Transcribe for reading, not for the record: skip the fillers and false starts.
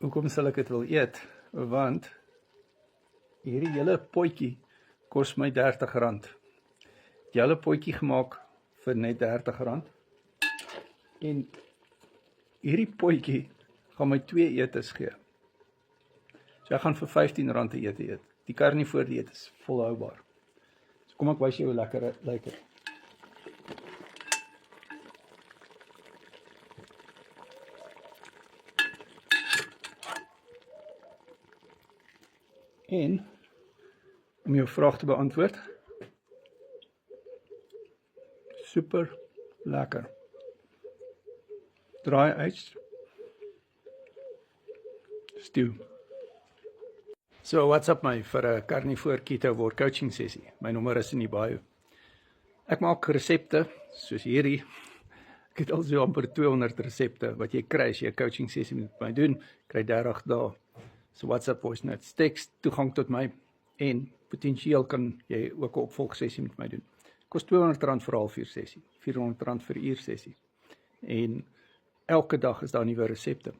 Hoekom sal ek dit wil eet? Want hierdie hele potjie kos my R30. Die hele potjie gemaak vir net R30. En hierdie potjie gaan my 2 etes gee. So ek gaan vir R15 'n ete eet. Die Carnivore dieet is volhoubaar. So kom ek wys jou hoe lekker lyk dit. En om jou vraag te beantwoord, super lekker. Dry aged stew. So what's up my vir 'n Carnivore Keto War coaching sessie. My nommer is in die bio. Ek maak resepte soos hierdie. Ek het al so amper 200 resepte wat jy kry as jy 'n coaching sessie met my doen. Kry 30 dae. So WhatsApp voice notes, teks, toegang tot my en potensieel kan jy ook 'n opvolgsessie met my doen. Kost R200 vir 'n halfuur sessie, R400 vir 'n uur sessie. En elke dag is daar nuwe resepte.